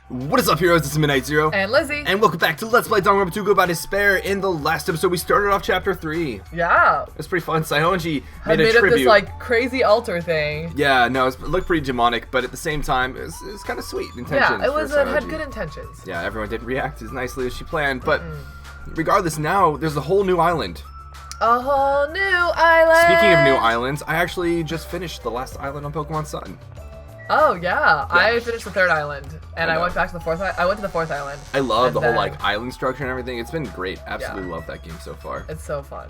What is up, heroes? This is Midnight Zero. And Lizzie. And welcome back to Let's Play Danganronpa 2 Go by Despair. In the last episode, we started off Chapter 3. Yeah. It was pretty fun. Saihonji made a up tribute. this, like, crazy altar thing. Yeah, no, it looked pretty demonic, but at the same time, it was kind of sweet intentions. Yeah, it had Saihonji. good intentions. Yeah, everyone didn't react as nicely as she planned, but regardless, now there's a whole new island. A whole new island! Speaking of new islands, I actually just finished the last island on Pokemon Sun. Oh, yeah. I finished the third island, and I know. went back to the fourth. I went to the fourth island. I love the whole then- like island structure and everything. It's been great. Absolutely love that game so far. It's so fun.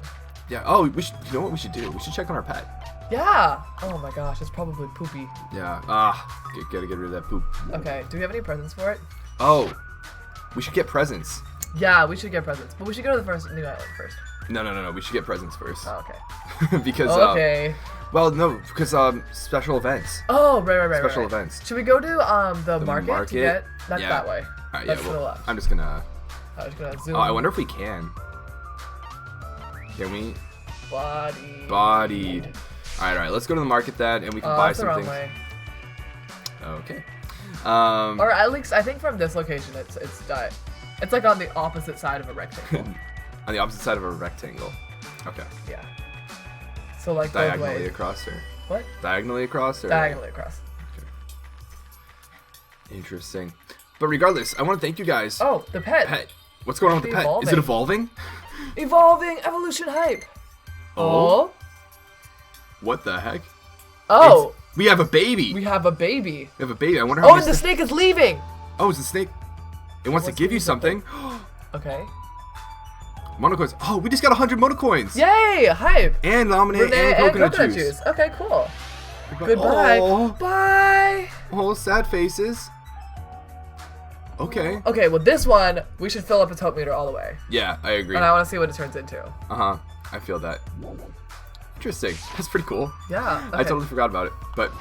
Yeah. Oh, we should. You know what we should do? We should check on our pet. Yeah. Oh my gosh, it's probably poopy. Yeah. Gotta get rid of that poop. Okay. Do we have any presents for it? Oh, we should get presents. Yeah, we should get presents, but we should go to the first new island first. No. We should get presents first. Oh, okay. Because Okay. well, no, because special events. Oh, right. Special right. events. Should we go to the market to get? That's Yeah. that way. Alright, That's yeah. to the Well, left. I'm just gonna. I was gonna zoom. Oh, I wonder if we can. Can we? Bodied. All right. Let's go to the market then, and we can Oh, buy that's the some wrong things. way. Okay. Or at least I think from this location it's like on the opposite side of a rectangle. On the opposite side of a rectangle. Okay. Yeah. So like both Diagonally ways. across, or What? diagonally across, or Diagonally across. Interesting. But regardless, I want to thank you guys. Oh, the pet. Pet. What's going on with the pet? Is it evolving? Evolving evolution hype. Oh. What the heck? Oh. We have a baby. We have a baby. We have a baby. I wonder how Oh, many and the snake is leaving. Oh, it's a snake. It wants to give you something. Okay. Monocoins. Oh, we just got 100 monocoins. Yay! Hype. And lemonade and coconut juice. Okay, cool. Goodbye. Oh, Bye. oh, sad faces. Okay. Okay, well this one we should fill up its hope meter all the way, Yeah, I agree. and I want to see what it turns into. I feel that. Interesting. That's pretty cool. Yeah. Okay. I totally forgot about it. But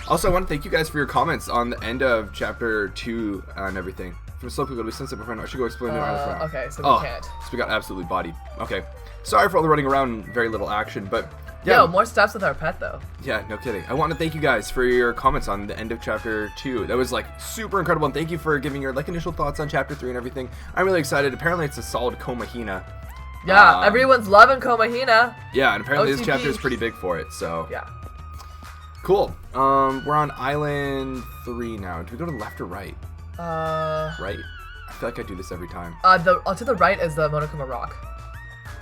also, I want to thank you guys for your comments on the end of Chapter 2 and everything. From slow people to be sensitive, I should go explore new islands for now. Okay, so we can't. So we got absolutely bodied. Okay. Sorry for all the running around, very little action, but yeah. Yo, more steps with our pet though. Yeah, no kidding. I want to thank you guys for your comments on the end of Chapter 2. That was like super incredible, and thank you for giving your like initial thoughts on Chapter 3 and everything. I'm really excited. Apparently, it's a solid Komahina. Yeah, everyone's loving Komahina. Yeah, and apparently this OTP. chapter is pretty big for it. So Yeah. cool. We're on Island 3 now. Do we go to the left or right? Right. I feel like I do this every time. To the right is the Monokuma Rock.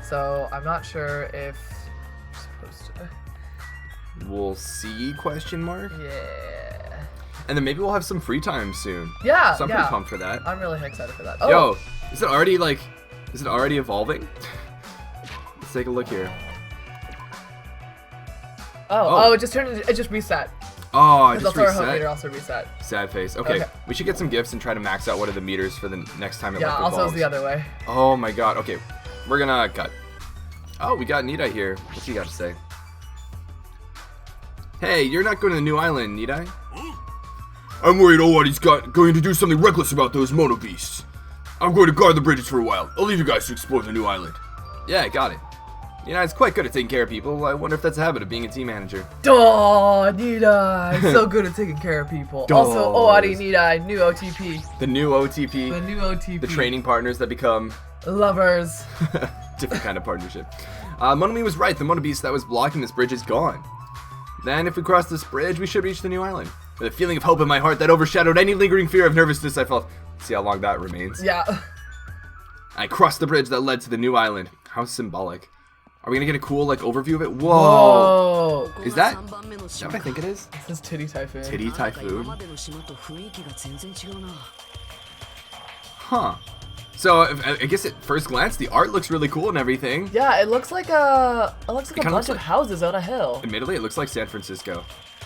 So I'm not sure if I'm supposed to. We'll see? Question mark. Yeah. And then maybe we'll have some free time soon. Yeah. So I'm pretty pumped for that. I'm really excited for that. Oh. Yo, is it already evolving? Let's take a look here. Oh, it just reset. Oh, I Because just also our hope meter reset. also reset. Sad face. Okay, Okay. we should get some gifts and try to max out one of the meters for the next time it Yeah, like also evolves. it's the other way. Oh my god. Okay, we're gonna cut. Oh, we got Nidai here. What's he got to say? Hey, you're not going to the new island, Nidai? I'm worried Owari's going to do something reckless about those mono beasts. I'm going to guard the bridges for a while. I'll leave you guys to explore the new island. Yeah, got it. It's quite good at taking care of people. I wonder if that's a habit of being a team manager. Duh, Nidai, so good at taking care of people. Also, Owari Nidai, new OTP. The new OTP. The new OTP. The training partners that become Lovers. different kind of partnership. Monomi was right. The mono beast that was blocking this bridge is gone. Then, if we cross this bridge, we should reach the new island. With a feeling of hope in my heart that overshadowed any lingering fear of nervousness I felt. See how long that remains. Yeah. I crossed the bridge that led to the new island. How symbolic. Are we gonna get a cool like overview of it? Whoa! Whoa. Is that what I think it is? This is Titty Typhoon. Titty typhoon. Huh. So I guess at first glance the art looks really cool and everything. Yeah, it looks like a bunch kinda looks of like- houses on a hill. Admittedly, it looks like San Francisco.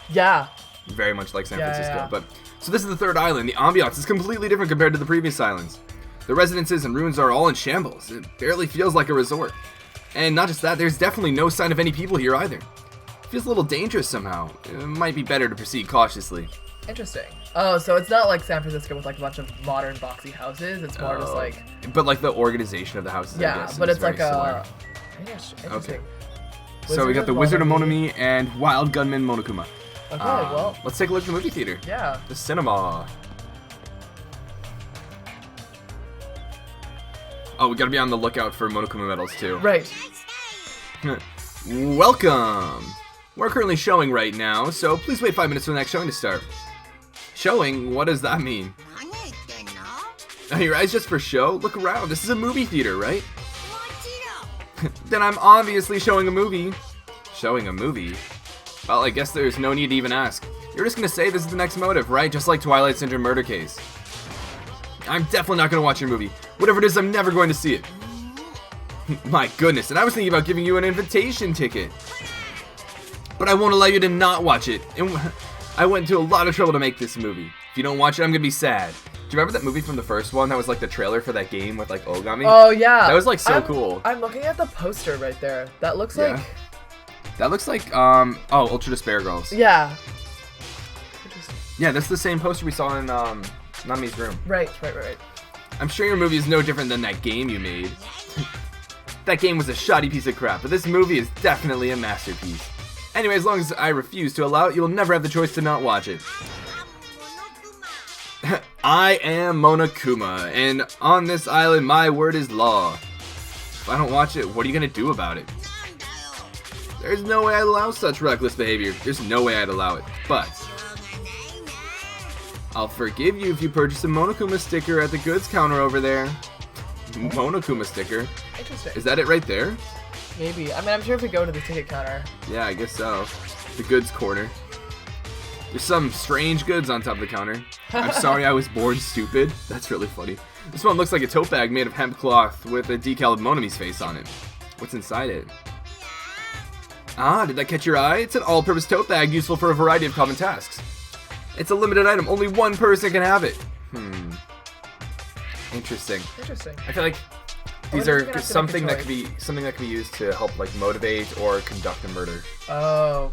Yeah. Very much like San Yeah, Francisco. yeah. But so this is the third island. The ambiance is completely different compared to the previous islands. The residences and ruins are all in shambles. It barely feels like a resort. And not just that, there's definitely no sign of any people here either. It feels a little dangerous somehow. It might be better to proceed cautiously. Interesting. Oh, so it's not like San Francisco with like a bunch of modern boxy houses. It's more just like But like the organization of the houses, I yeah, guess, but is it's like very similar. interesting. Okay. So we got the Wizard of Monomi and Wild Gunman Monokuma. Okay, well, Let's take a look at the movie theater. yeah. The cinema. Oh, we gotta be on the lookout for Monokuma medals too. Right. Welcome! We're currently showing right now, so please wait 5 minutes for the next showing to start. Showing? What does that mean? Are your eyes just for show? Look around, this is a movie theater, right? Then I'm obviously showing a movie. Showing a movie? Well, I guess there's no need to even ask. You're just gonna say this is the next motive, right? Just like Twilight Syndrome murder case. I'm definitely not gonna watch your movie. Whatever it is, I'm never going to see it. My goodness, and I was thinking about giving you an invitation ticket. But I won't allow you to not watch it. And I went to a lot of trouble to make this movie. If you don't watch it, I'm gonna be sad. Do you remember that movie from the first one that was like the trailer for that game with like Ogami? Oh yeah. That was like so cool. I'm looking at the poster right there. That looks like... That looks like, oh, Ultra Despair Girls. Yeah. Yeah, that's the same poster we saw in, Nami's room. Right. I'm sure your movie is no different than that game you made. That game was a shoddy piece of crap, but this movie is definitely a masterpiece. Anyway, as long as I refuse to allow it, you'll never have the choice to not watch it. I am Monokuma, and on this island, my word is law. If I don't watch it, what are you gonna do about it? There's no way I'd allow such reckless behavior. There's no way I'd allow it, but I'll forgive you if you purchase a Monokuma sticker at the goods counter over there. Monokuma sticker? Interesting. Is that it right there? Maybe. I mean, I'm sure if we go to the ticket counter. Yeah, I guess so. The goods corner. There's some strange goods on top of the counter. I'm sorry I was born stupid. That's really funny. This one looks like a tote bag made of hemp cloth with a decal of Monami's face on it. What's inside it? Ah, did that catch your eye? It's an all-purpose tote bag useful for a variety of common tasks. It's a limited item. Only one person can have it. Interesting. I feel like these are something that could be used to help like motivate or conduct a murder. Oh.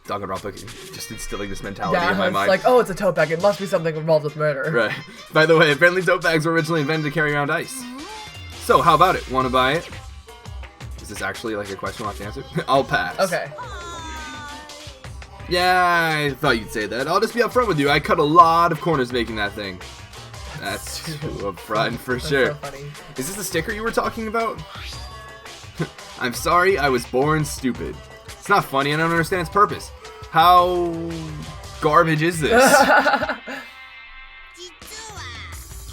Danganronpa just instilling this mentality in my mind. Like, oh, it's a tote bag. It must be something involved with murder. Right. By the way, apparently tote bags were originally invented to carry around ice. So, how about it? Want to buy it? Is this actually like a question we'll have to answer? I'll pass. Okay. Yeah, I thought you'd say that. I'll just be upfront with you. I cut a lot of corners making that thing. That's too upfront for sure. So funny. Is this the sticker you were talking about? I'm sorry, I was born stupid. It's not funny, I don't understand its purpose. How garbage is this?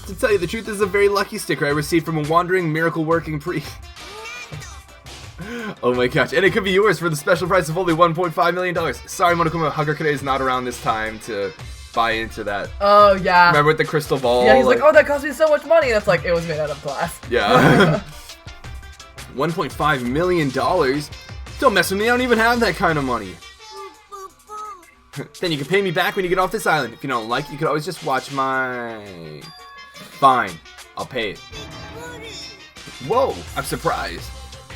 To tell you the truth, this is a very lucky sticker I received from a wandering, miracle-working priest. Oh my gosh, and it could be yours for the special price of only $1.5 million. Sorry, Monokuma, Hagakure is not around this time to buy into that. Oh, yeah. Remember with the crystal ball? Yeah, he's like, oh, that cost me so much money. And it's like, it was made out of glass. Yeah. $1.5 million? Don't mess with me, I don't even have that kind of money. Then you can pay me back when you get off this island. If you don't like it, you could always just watch my... Fine, I'll pay it. Whoa, I'm surprised.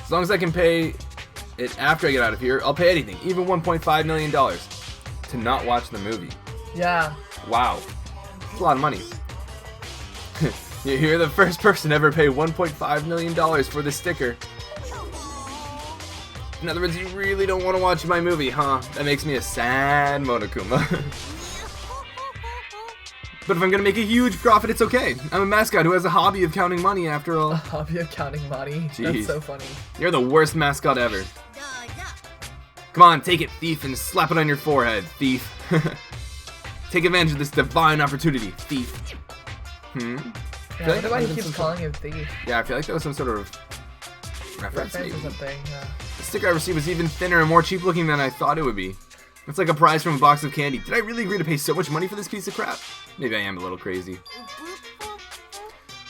As long as I can pay it after I get out of here, I'll pay anything, even $1.5 million, to not watch the movie. Yeah. Wow. That's a lot of money. You're the first person to ever pay $1.5 million for this sticker. In other words, you really don't want to watch my movie, huh? That makes me a sad Monokuma. But if I'm gonna make a huge profit, it's okay. I'm a mascot who has a hobby of counting money, after all. A hobby of counting money? Jeez. That's so funny. You're the worst mascot ever. Come on, take it, thief, and slap it on your forehead, thief. Take advantage of this divine opportunity, thief. Yeah, I wonder why he keeps calling him thief. Yeah, I feel like that was some sort of reference Or something, yeah. The sticker I received was even thinner and more cheap looking than I thought it would be. It's like a prize from a box of candy. Did I really agree to pay so much money for this piece of crap? Maybe I am a little crazy.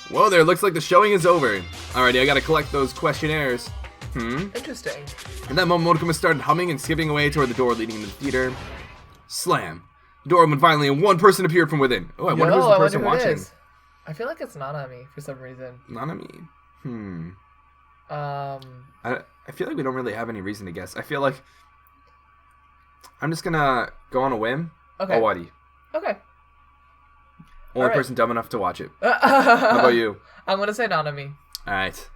Whoa there, looks like the showing is over. Alrighty, I gotta collect those questionnaires. Interesting. And that moment, Monokuma started humming and skipping away toward the door leading into the theater. Slam. The door opened finally and one person appeared from within. Oh, I wonder who's the person watching. I feel like it's Nanami for some reason. Nanami? I feel like we don't really have any reason to guess. I feel like I'm just gonna go on a whim. Okay. Owari. Okay. Only person dumb enough to watch it. How about you? I'm gonna say Nanami. Alright.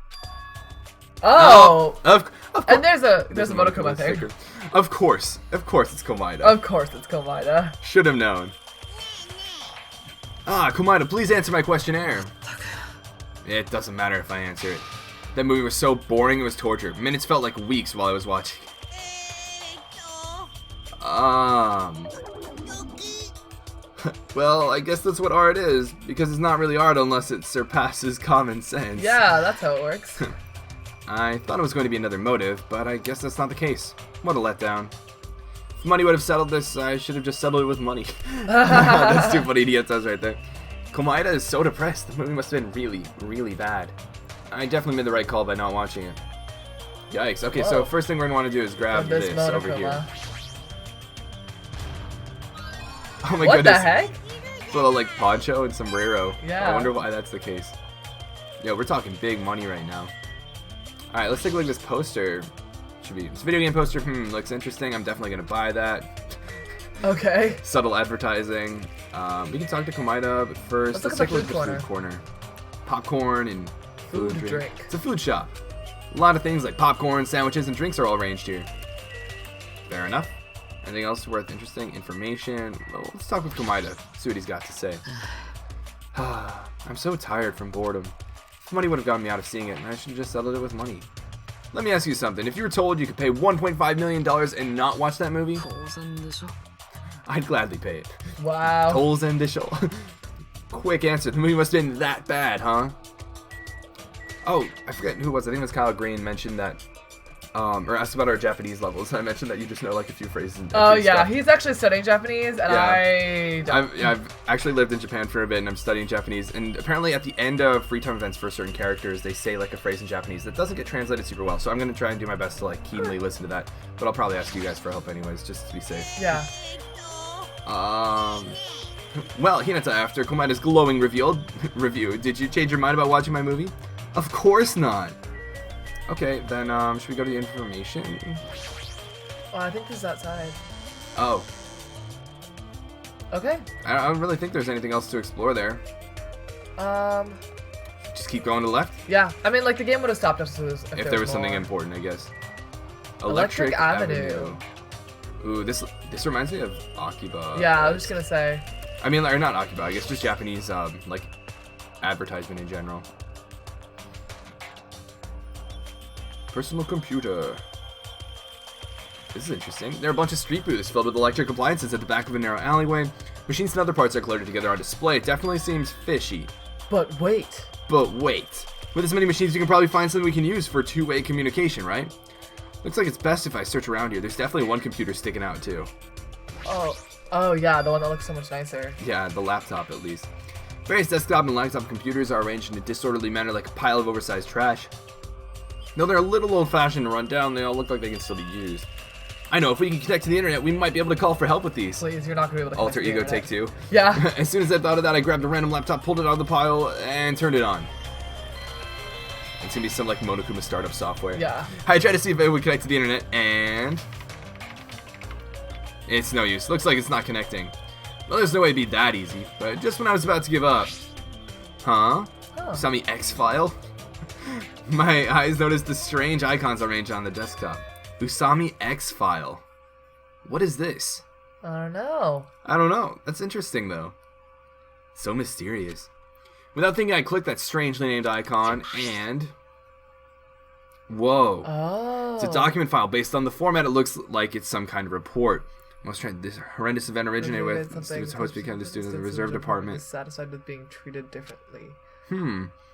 Oh! Of course. And there's a Monokuma thing. Sticker. Of course it's Komaeda. Of course it's Komaeda. Should have known. Komaeda, please answer my questionnaire. It doesn't matter if I answer it. That movie was so boring, it was torture. Minutes felt like weeks while I was watching. Well, I guess that's what art is, because it's not really art unless it surpasses common sense. Yeah, that's how it works. I thought it was going to be another motive, but I guess that's not the case. What a letdown. If money would have settled this, I should have just settled it with money. That's too funny, idiot says right there. Komaeda is so depressed. The movie must have been really, really bad. I definitely made the right call by not watching it. Yikes. Okay, so first thing we're going to want to do is grab this over here. Oh my goodness. What the heck? It's a little like poncho and sombrero. Yeah. I wonder why that's the case. Yo, we're talking big money right now. Alright, let's take a look at this poster. Should be this video game poster. Looks interesting. I'm definitely gonna buy that. Okay. Subtle advertising. We can talk to Komaeda, but first let's take a look at the food corner. Popcorn and food drink. It's a food shop. A lot of things like popcorn, sandwiches, and drinks are all arranged here. Fair enough. Anything else worth interesting? Information? Well, let's talk with Komaeda. See what he's got to say. I'm so tired from boredom. If money would have gotten me out of seeing it, I should have just settled it with money. Let me ask you something. If you were told you could pay $1.5 million and not watch that movie, I'd gladly pay it. Wow. Tolls and Dishel. Quick answer. The movie must have been that bad, huh? Oh, I forget who it was. I think it was Kyle Green mentioned that, or asked about our Japanese levels. I mentioned that you just know like a few phrases. And oh yeah, stuff. he's actually studying Japanese, and I don't. I've actually lived in Japan for a bit, and I'm studying Japanese. And apparently, at the end of free time events for certain characters, they say like a phrase in Japanese that doesn't get translated super well. So I'm gonna try and do my best to like keenly listen to that. But I'll probably ask you guys for help anyways, just to be safe. Yeah. Well, Hinata, after Komaeda's glowing review, did you change your mind about watching my movie? Of course not. Okay, then should we go to the information? Well, I think this is outside. Oh. Okay. I don't really think there's anything else to explore there. Just keep going to the left? Yeah. I mean, like, the game would have stopped us if there was something important, I guess. Electric Avenue. Ooh, this reminds me of Akiba. Yeah, I was just gonna say. I mean, or not Akiba, I guess just Japanese, like, advertisement in general. Personal computer. This is interesting. There are a bunch of street booths filled with electric appliances at the back of a narrow alleyway. Machines and other parts are cluttered together on display. It definitely seems fishy. But wait. With as many machines, you can probably find something we can use for two-way communication, right? Looks like it's best if I search around here. There's definitely one computer sticking out, too. Oh yeah, the one that looks so much nicer. Yeah, the laptop, at least. Various desktop and laptop computers are arranged in a disorderly manner like a pile of oversized trash. Though they're a little old-fashioned and run down, they all look like they can still be used. I know, if we can connect to the internet, we might be able to call for help with these. Please, you're not going to be able to connect Alter ego take two. Yeah. As soon as I thought of that, I grabbed a random laptop, pulled it out of the pile, and turned it on. It's gonna be some, like, Monokuma startup software. Yeah. I tried to see if it would connect to the internet, and it's no use. Looks like it's not connecting. Well, there's no way it'd be that easy, but just when I was about to give up. Huh? Oh. Saw me X-File? My eyes noticed the strange icons arranged on the desktop. Usami X-File. What is this? I don't know. I don't know. That's interesting, though. So mysterious. Without thinking, I clicked that strangely named icon, and... Whoa. Oh. It's a document file. Based on the format, it looks like it's some kind of report. This horrendous event originated with students host became the students of the reserve department. Dissatisfied with being treated differently.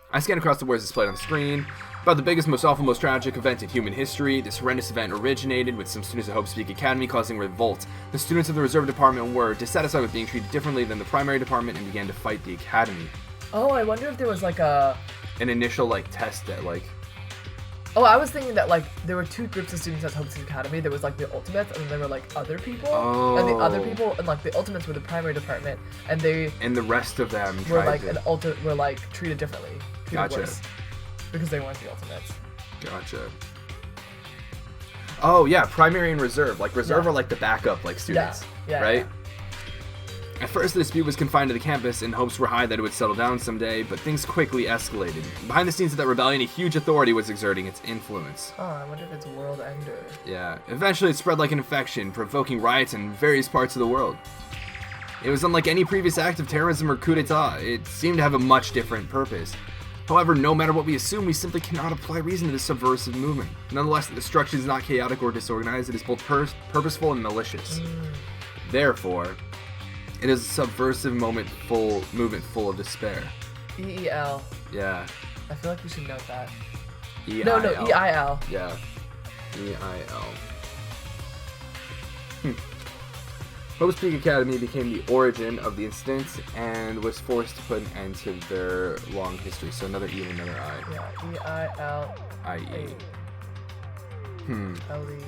I scanned across the words displayed on the screen. About the biggest, most awful, most tragic event in human history. This horrendous event originated with some students at Hope Speak Academy causing revolt. The students of the reserve department were dissatisfied with being treated differently than the primary department and began to fight the academy. Oh, I wonder if there was like an initial like test that like... Oh, I was thinking that like there were two groups of students at Hope Speak Academy. There was like the Ultimates, and then there were like other people. Oh. And the other people, and like the Ultimates were the primary department, and they... And the rest of them were like were like treated differently. Gotcha. Worse, because they weren't the Ultimates. Gotcha. Oh yeah, primary and reserve. Like reserve are like the backup like students, right? Yeah. At first, the dispute was confined to the campus, and hopes were high that it would settle down someday, but things quickly escalated. Behind the scenes of that rebellion, a huge authority was exerting its influence. Oh, I wonder if it's a world ender. Yeah. Eventually, it spread like an infection, provoking riots in various parts of the world. It was unlike any previous act of terrorism or coup d'etat. It seemed to have a much different purpose. However, no matter what we assume, we simply cannot apply reason to this subversive movement. Nonetheless, the destruction is not chaotic or disorganized. It is both purposeful and malicious. Therefore, it is a subversive movement full of despair. E-E-L. Yeah. I feel like we should note that. E-I-L. No, E-I-L. Yeah. E-I-L. Hope's Peak Academy became the origin of the incident and was forced to put an end to their long history. So another E and another I. Yeah, E-I-L. I-E. L-E.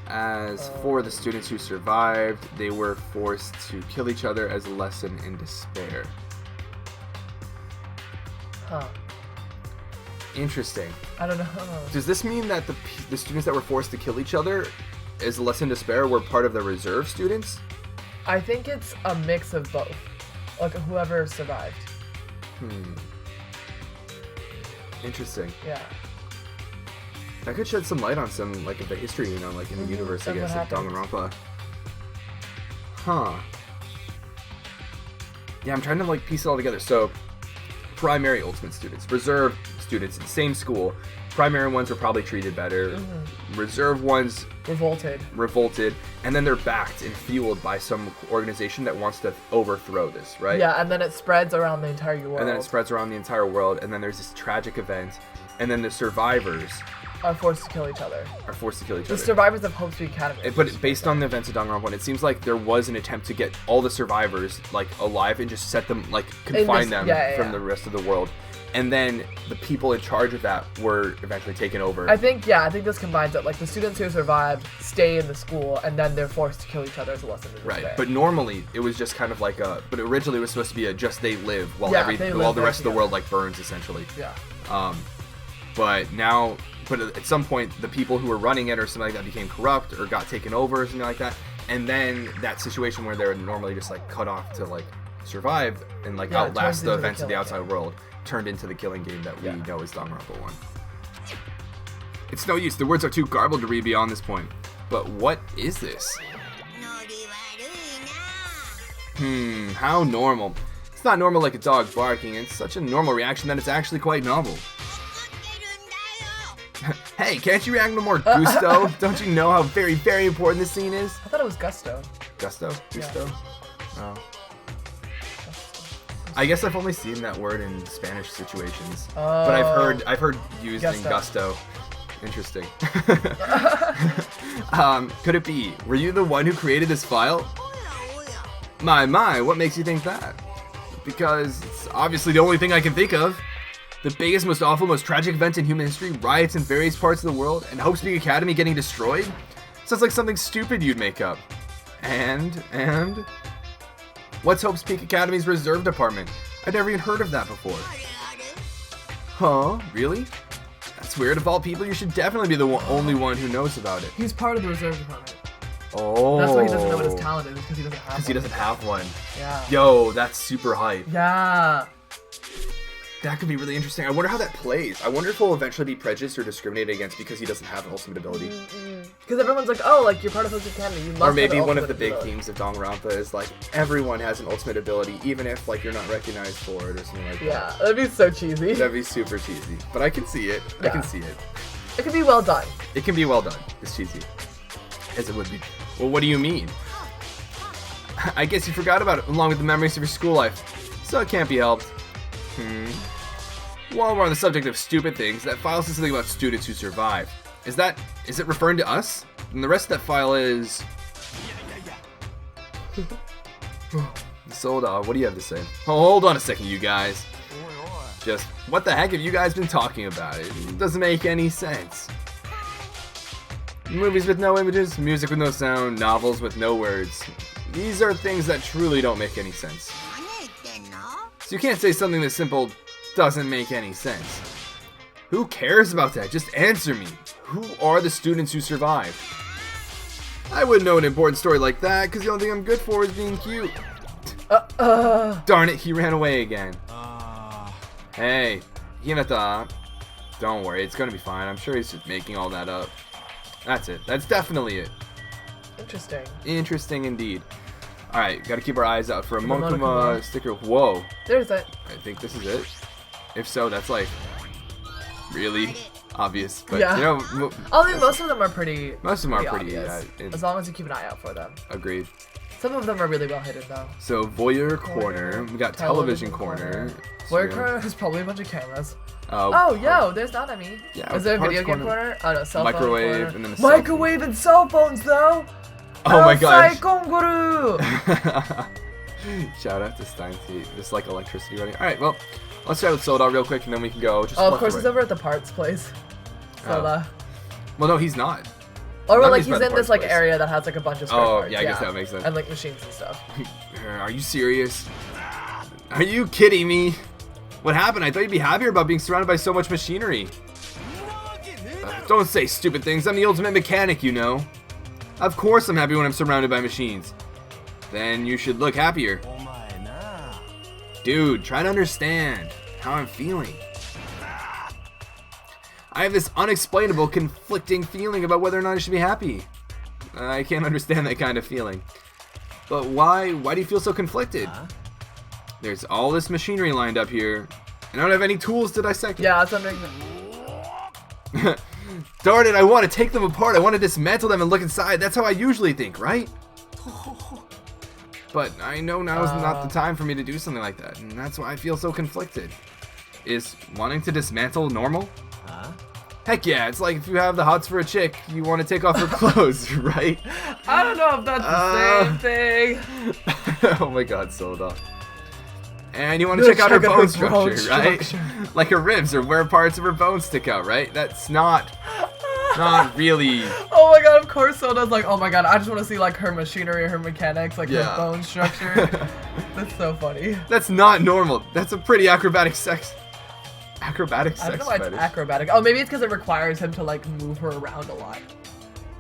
As for the students who survived, they were forced to kill each other as a lesson in despair. Huh. Interesting. I don't know. Does this mean that the students that were forced to kill each other as a lesson in despair were part of the reserve students? I think it's a mix of both. Like, whoever survived. Interesting. Yeah. That could shed some light on some, like, of the history, you know, like, in the universe, I guess, of Danganronpa. Huh. Yeah, I'm trying to, like, piece it all together. So, primary ultimate students, reserve students in the same school. Primary ones were probably treated better. Reserve ones revolted, and then they're backed and fueled by some organization that wants to overthrow this, right? Yeah, and then it spreads around the entire world. And then there's this tragic event, and then the survivors are forced to kill each other. The survivors of Hope's Peak Academy. But based on the events of Danganronpa, it seems like there was an attempt to get all the survivors, like, alive and just set them, like, confine them from the rest of the world. And then the people in charge of that were eventually taken over. I think this combines it. Like, the students who survived stay in the school, and then they're forced to kill each other as a lesson in despair. Right, but normally it was just kind of like but originally it was supposed to be a just they live while the rest of the world, like, burns, essentially. Yeah. But at some point, the people who were running it or something like that became corrupt or got taken over or something like that. And then that situation where they're normally just, like, cut off to, like, survive and, like, outlast the events of the outside world turned into the killing game that we know as Danganronpa 1. It's no use. The words are too garbled to read beyond this point. But what is this? How normal. It's not normal like a dog barking. It's such a normal reaction that it's actually quite novel. Hey, can't you react with more gusto? Don't you know how very, very important this scene is? I thought it was gusto. Gusto? Gusto? Yeah. Oh. I guess I've only seen that word in Spanish situations. But I've heard used in gusto. Interesting. Could it be? Were you the one who created this file? My, what makes you think that? Because it's obviously the only thing I can think of. The biggest, most awful, most tragic event in human history, riots in various parts of the world, and Hope's Peak Academy getting destroyed? Sounds like something stupid you'd make up. And? What's Hope's Peak Academy's reserve department? I'd never even heard of that before. Huh? Really? That's weird. Of all people, you should definitely be the only one who knows about it. He's part of the reserve department. Oh. That's why he doesn't know what his talent is, because he doesn't have one. Because he doesn't have one. Yeah. Yo, that's super hype. Yeah. That could be really interesting. I wonder how that plays. I wonder if he'll eventually be prejudiced or discriminated against because he doesn't have an ultimate ability. Because everyone's like, oh, like, you're part of Hope's Academy. You must or maybe have one of the big themes of Danganronpa is, like, everyone has an ultimate ability, even if, like, you're not recognized for it or something like that. Yeah, that'd be so cheesy. That'd be super cheesy. But I can see it. Yeah. I can see it. It can be well done. It can be well done. It's cheesy. As it would be. Well, what do you mean? I guess you forgot about it, along with the memories of your school life. So it can't be helped. While we're on the subject of stupid things, that file says something about students who survive. Is it referring to us? And the rest of that file is... So, what do you have to say? Oh, hold on a second, you guys. Just, what the heck have you guys been talking about? It doesn't make any sense. Movies with no images, music with no sound, novels with no words. These are things that truly don't make any sense. So you can't say something this simple doesn't make any sense. Who cares about that? Just answer me. Who are the students who survived? I wouldn't know an important story like that, because the only thing I'm good for is being cute. Darn it, he ran away again. Hey, Hinata. Don't worry, it's gonna be fine. I'm sure he's just making all that up. That's it. That's definitely it. Interesting. Interesting indeed. Alright, gotta keep our eyes out for a Monokuma sticker. Whoa. There's it. I think this is it. If so, that's like really obvious. But Yeah. you know, I think most of them are pretty. most of them are pretty. obvious, as long as you keep an eye out for them. Agreed. Some of them are really well hidden though. So voyeur corner. We got television corner. Voyeur corner is probably a bunch of cameras. Oh, yo, there's not any. Yeah, Is there a parts video game corner? Oh no, cell phone microwave, corner. and then a Microwave and cell phones though. Oh my gosh. Konguru. Shout out to Stein T. Just like electricity running. Alright, well, let's try with Soda real quick and then we can go. Just Oh, of left course, to he's right. over at the parts place. Soda. Well, no, he's not. Or None like of these he's by the in this parts like place. area that has like a bunch of spare Oh, parts. yeah, I guess that makes sense. And like machines and stuff. Are you serious? Are you kidding me? What happened? I thought you'd be happier about being surrounded by so much machinery. Don't say stupid things. I'm the ultimate mechanic, you know. Of course I'm happy when I'm surrounded by machines. Then you should look happier. Dude, try to understand how I'm feeling. I have this unexplainable, conflicting feeling about whether or not I should be happy. I can't understand that kind of feeling. But why do you feel so conflicted? There's all this machinery lined up here, and I don't have any tools to dissect it. Yeah, I was wondering. Darn it, I want to take them apart. I want to dismantle them and look inside. That's how I usually think, right? But I know now is not the time for me to do something like that, and that's why I feel so conflicted. Is wanting to dismantle normal? Heck yeah, it's like if you have the hots for a chick, you want to take off her clothes, right? I don't know if that's the same thing. Oh my god, Soda. And you want to check out her bone structure, right? Like her ribs or where parts of her bones stick out, right? That's not really. Oh my god, of course Soda's like, oh my god, I just want to see like her machinery, her mechanics, like Yeah. her bone structure. That's so funny. That's not normal. That's a pretty acrobatic sex I don't know why it's fetish. acrobatic. Oh, maybe it's because it requires him to like move her around a lot.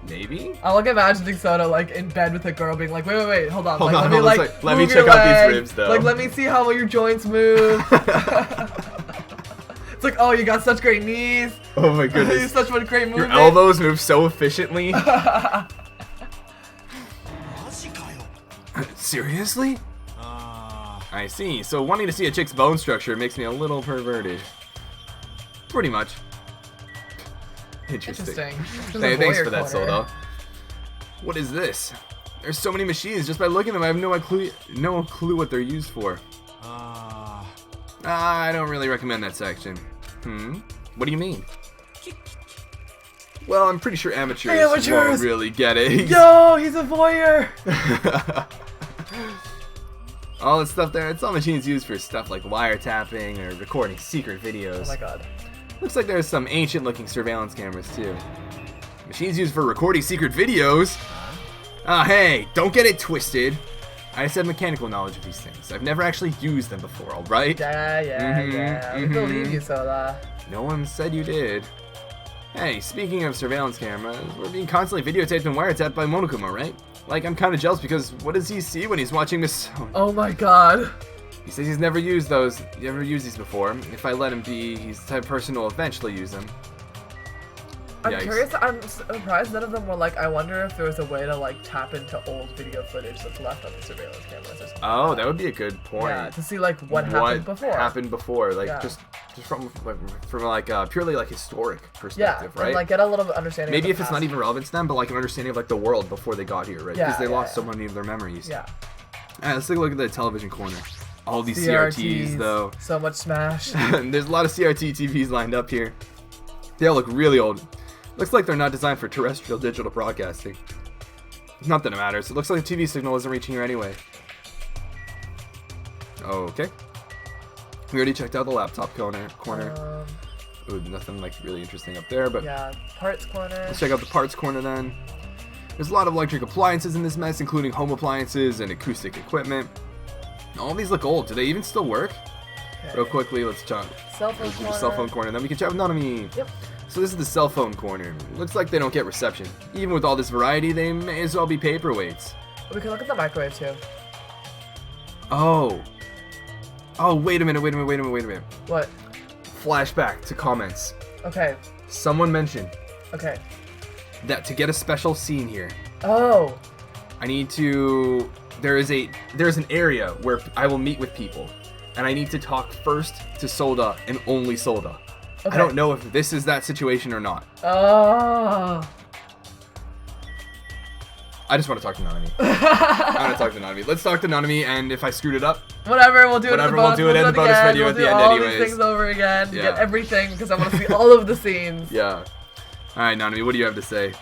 Maybe? I like imagining Soda like in bed with a girl being like, wait, hold on. Hold like, on, let me hold on, like, let me move check your out these leg. ribs, though. Like, let me see how your joints move. It's like, oh, you got such great knees. Oh my You goodness. such one great movement. Your elbows move so efficiently. Seriously? I see. So wanting to see a chick's bone structure makes me a little perverted. Pretty much. Interesting. Hey, thanks for that, Soda. What is this? There's so many machines. Just by looking at them, I have no clue what they're used for. I don't really recommend that section. What do you mean? Well, I'm pretty sure amateurs won't really get it. Yo, he's a voyeur. All this stuff there, it's all machines used for stuff like wiretapping or recording secret videos. Oh my god. Looks like there's some ancient looking surveillance cameras too. Machines used for recording secret videos? Hey, don't get it twisted. I just have mechanical knowledge of these things. I've never actually used them before, alright? Yeah. We believe you, Soda. No one said you did. Hey, speaking of surveillance cameras, we're being constantly videotaped and wiretapped by Monokuma, right? Like, I'm kind of jealous because what does he see when he's watching this? Oh my god. He says he's never used these before. If I let him be, he's the type of person who will eventually use them. I'm Yikes. curious, I'm surprised none of them were like, I wonder if there was a way to like tap into old video footage that's left on the surveillance cameras or something. Oh, that would be a good point. Yeah, to see like what happened before. Like Yeah. just from like purely like historic Yeah, perspective, right? and like get a little understanding. Maybe of if the it's not past. even relevant to them, but like an understanding of like the world before they got here, right? Yeah, Because they lost so yeah. many of their memories. Yeah. Alright, let's take a look at the television corner. All these CRTs though. So much Smash. There's a lot of CRT TVs lined up here. They all look really old. Looks like they're not designed for terrestrial digital broadcasting. Not that it matters. It looks like the TV signal isn't reaching here anyway. Okay. We already checked out the laptop corner. Ooh, nothing like really interesting up there, but Yeah, parts corner. let's check out the parts corner then. There's a lot of electric appliances in this mess, including home appliances and acoustic equipment. All these look old. Do they even still work? Okay. Real quickly, let's check. Cell phone Let's do the corner. cell phone corner, then we can chat with Nanami. Yep. So this is the cell phone corner. Looks like they don't get reception. Even with all this variety, they may as well be paperweights. We can look at the microwave too. Oh, wait a minute. What? Flashback to comments. Okay. Someone mentioned Okay. that to get a special scene here, Oh. I need to... There's an area where I will meet with people. and I need to talk first to Solda and only Solda. Okay. I don't know if this is that situation or not. Oh. I just want to talk to Nanami. I want to talk to Nanami. Let's talk to Nanami, and if I screwed it up, whatever, we'll do Whatever, it we'll in do it in the bonus again. video we'll at the do end all anyways. these things over again. Yeah. Get everything, because I want to see all of the scenes. yeah. Alright, Nanami, what do you have to say?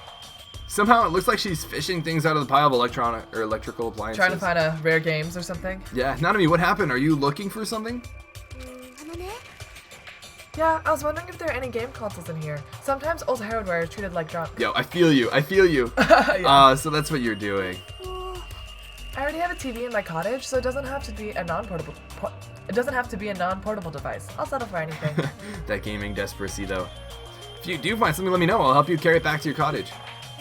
Somehow it looks like she's fishing things out of the pile of electrical appliances. Trying to find a rare games or something. Yeah, Nanami, what happened? Are you looking for something? Yeah, I was wondering if there are any game consoles in here. Sometimes old hardware is treated like junk. Yo, I feel you. I feel you. Yeah. So that's what you're doing. I already have a TV in my cottage, so it doesn't have to be a non-portable. It doesn't have to be a non-portable device. I'll settle for anything. That gaming desperacy, though. If you do find something, let me know. I'll help you carry it back to your cottage.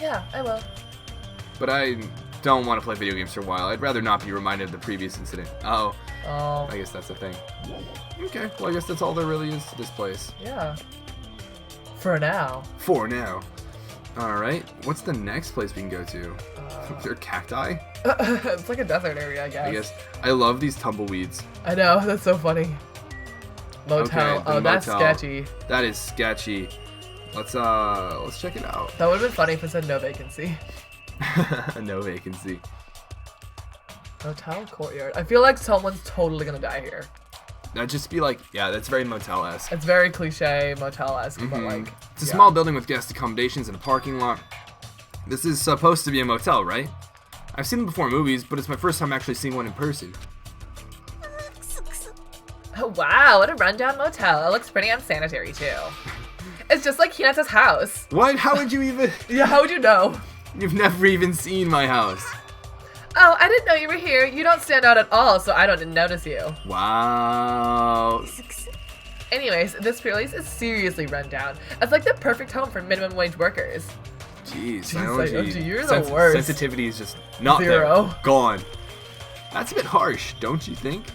Yeah, I will. But I don't want to play video games for a while. I'd rather not be reminded of the previous incident. Oh, I guess that's the thing. Okay, well I guess that's all there really is to this place. Yeah. For now. For now. Alright, what's the next place we can go to? There are cacti? It's like a desert area, I guess. I guess. I love these tumbleweeds. I know, that's so funny. Motel. Okay, the Oh, that's motel. sketchy. That is sketchy. Let's check it out. That would have been funny if it said no vacancy. No vacancy. Motel courtyard. I feel like someone's totally gonna die here. That'd just be like, yeah, that's very Motel-esque. It's very cliche Motel-esque, but like... It's a small building with guest accommodations and a parking lot. This is supposed to be a motel, right? I've seen them before in movies, but it's my first time actually seeing one in person. Oh, wow, what a rundown motel. It looks pretty unsanitary, too. It's just like Hinata's house. What? How would you even... Yeah, how would you know? You've never even seen my house. Oh, I didn't know you were here. You don't stand out at all, so I don't notice you. Wow. Anyways, this place is seriously run down. It's like the perfect home for minimum wage workers. Jeez, Sayonji, you're the worst. Sensitivity is just not Zero. there. Gone. That's a bit harsh, don't you think?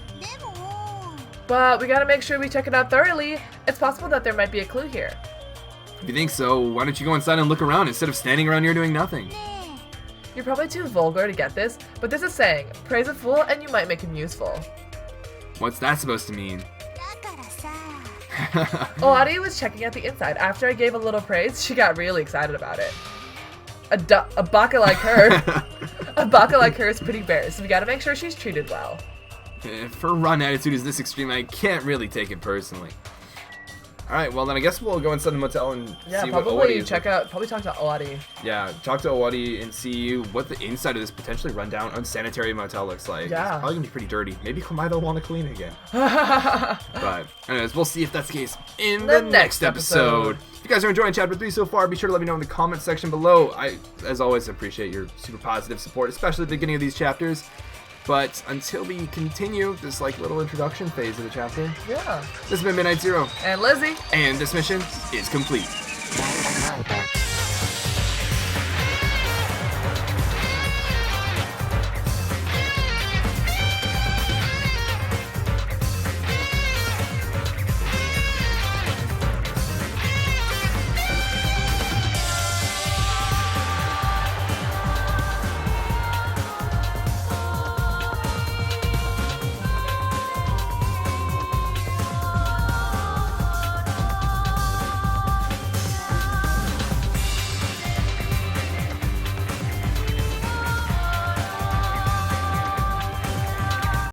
But we gotta make sure we check it out thoroughly. It's possible that there might be a clue here. If you think so, why don't you go inside and look around instead of standing around here doing nothing? You're probably too vulgar to get this, but there's a saying, praise a fool and you might make him useful. What's that supposed to mean? Owari was checking out the inside. After I gave a little praise, she got really excited about it. A baka like her, a baka like her is pretty bare, so we gotta make sure she's treated well. If her run attitude is this extreme, I can't really take it personally. Alright, well then I guess we'll go inside the motel and Yeah, see what Owari probably is check out, probably talk to Owari. Yeah, talk to Owari and see what the inside of this potentially rundown, unsanitary motel looks like. Yeah. It's probably gonna be pretty dirty. Maybe Komaido will want to clean it again. But anyways, we'll see if that's the case in the next episode. If you guys are enjoying Chapter 3 so far, be sure to let me know in the comment section below. I, as always, appreciate your super positive support, especially at the beginning of these chapters. But until we continue this like little introduction phase of the chapter, Yeah. this has been Midnight Zero. And Lizzie. And this mission is complete.